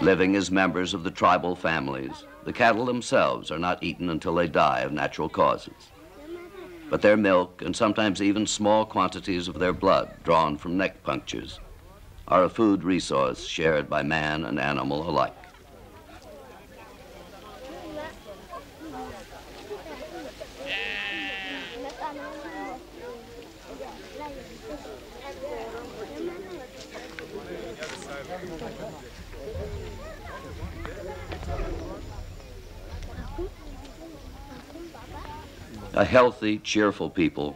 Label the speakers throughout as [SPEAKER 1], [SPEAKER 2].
[SPEAKER 1] Living as members of the tribal families, the cattle themselves are not eaten until they die of natural causes. But their milk, and sometimes even small quantities of their blood drawn from neck punctures, are a food resource shared by man and animal alike. A healthy, cheerful people,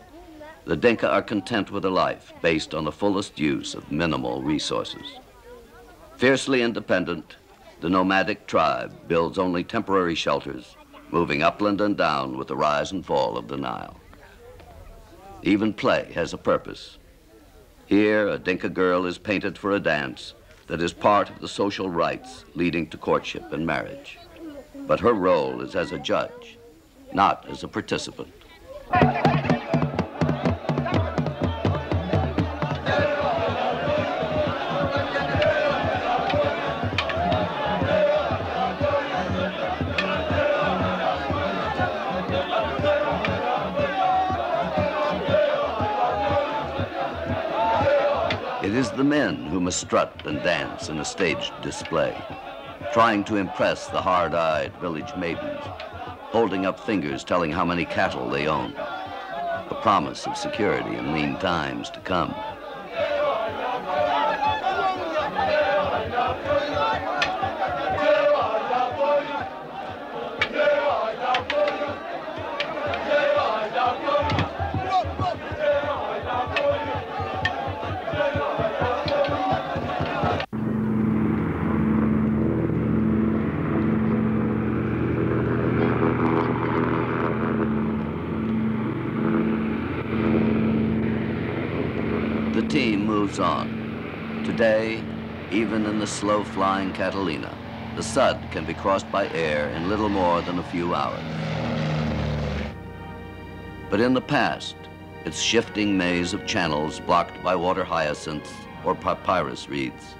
[SPEAKER 1] the Dinka are content with a life based on the fullest use of minimal resources. Fiercely independent, the nomadic tribe builds only temporary shelters, moving upland and down with the rise and fall of the Nile. Even play has a purpose. Here, a Dinka girl is painted for a dance that is part of the social rites leading to courtship and marriage. But her role is as a judge, not as a participant. It is the men who must strut and dance in a staged display, trying to impress the hard-eyed village maidens, holding up fingers telling how many cattle they own, a promise of security in lean times to come. The team moves on. Today, even in the slow-flying Catalina, the Sud can be crossed by air in little more than a few hours. But in the past, its shifting maze of channels blocked by water hyacinths or papyrus reeds,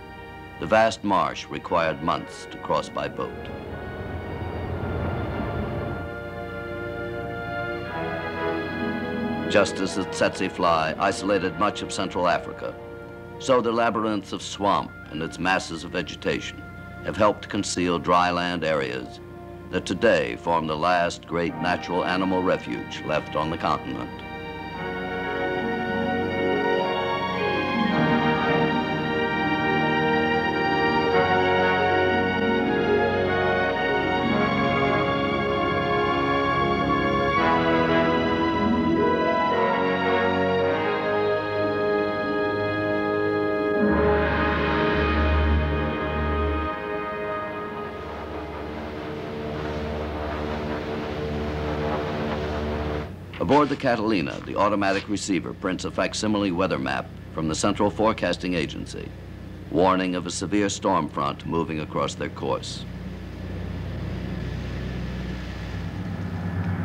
[SPEAKER 1] the vast marsh required months to cross by boat. Just as the tsetse fly isolated much of Central Africa, so the labyrinths of swamp and its masses of vegetation have helped conceal dryland areas that today form the last great natural animal refuge left on the continent. Aboard the Catalina, the automatic receiver prints a facsimile weather map from the Central Forecasting Agency, warning of a severe storm front moving across their course.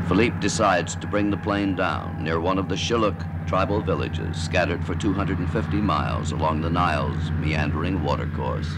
[SPEAKER 1] Philippe decides to bring the plane down near one of the Shilluk tribal villages scattered for 250 miles along the Nile's meandering watercourse.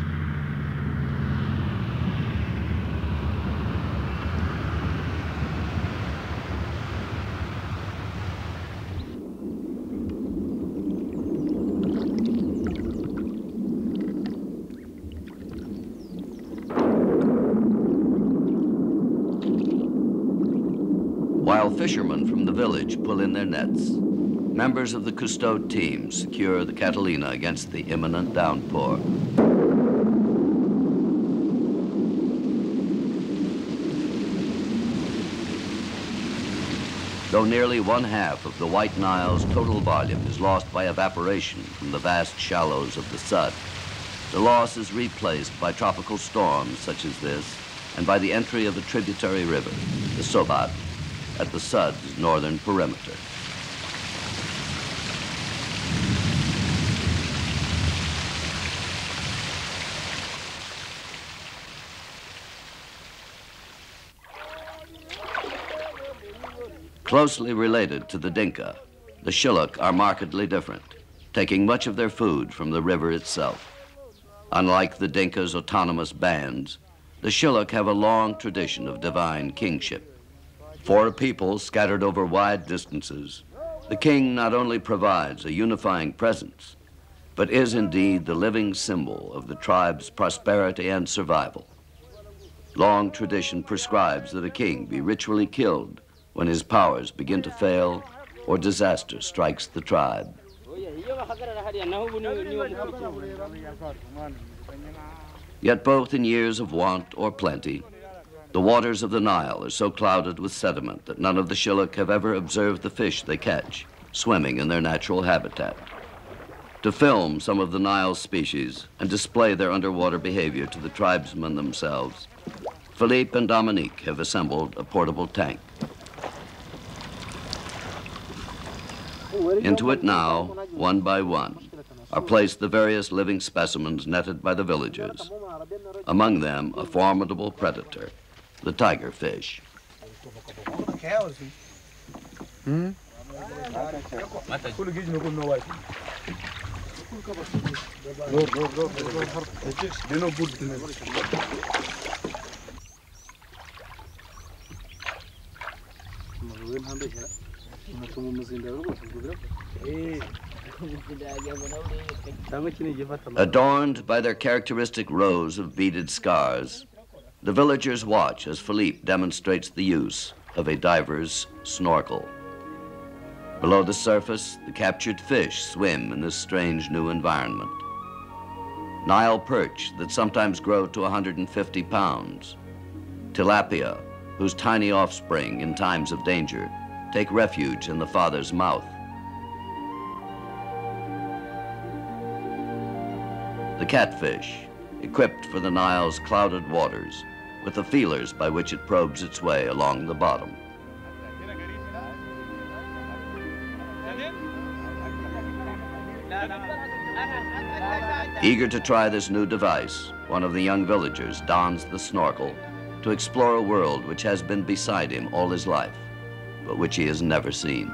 [SPEAKER 1] While fishermen from the village pull in their nets, members of the Cousteau team secure the Catalina against the imminent downpour. Though nearly one-half of the White Nile's total volume is lost by evaporation from the vast shallows of the Sud, the loss is replaced by tropical storms such as this and by the entry of a tributary river, the Sobat, at the Sud's northern perimeter. Closely related to the Dinka, the Shilluk are markedly different, taking much of their food from the river itself. Unlike the Dinka's autonomous bands, the Shilluk have a long tradition of divine kingship. For a people scattered over wide distances, the king not only provides a unifying presence, but is indeed the living symbol of the tribe's prosperity and survival. Long tradition prescribes that a king be ritually killed when his powers begin to fail or disaster strikes the tribe. Yet both in years of want or plenty, the waters of the Nile are so clouded with sediment that none of the Shilluk have ever observed the fish they catch swimming in their natural habitat. To film some of the Nile species and display their underwater behavior to the tribesmen themselves, Philippe and Dominique have assembled a portable tank. Into it now, one by one, are placed the various living specimens netted by the villagers. Among them, a formidable predator, the tiger fish. Adorned by their characteristic rows of beaded scars, the villagers watch as Philippe demonstrates the use of a diver's snorkel. Below the surface, the captured fish swim in this strange new environment. Nile perch that sometimes grow to 150 pounds. Tilapia, whose tiny offspring in times of danger take refuge in the father's mouth. The catfish, equipped for the Nile's clouded waters with the feelers by which it probes its way along the bottom. Eager to try this new device, one of the young villagers dons the snorkel to explore a world which has been beside him all his life, but which he has never seen.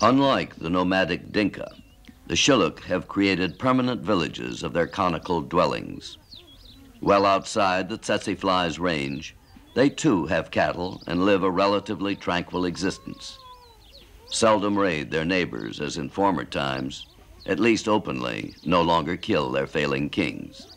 [SPEAKER 1] Unlike the nomadic Dinka, the Shilluk have created permanent villages of their conical dwellings. Well outside the tsetse fly's range, they too have cattle and live a relatively tranquil existence. Seldom raid their neighbors as in former times, at least openly, no longer kill their failing kings.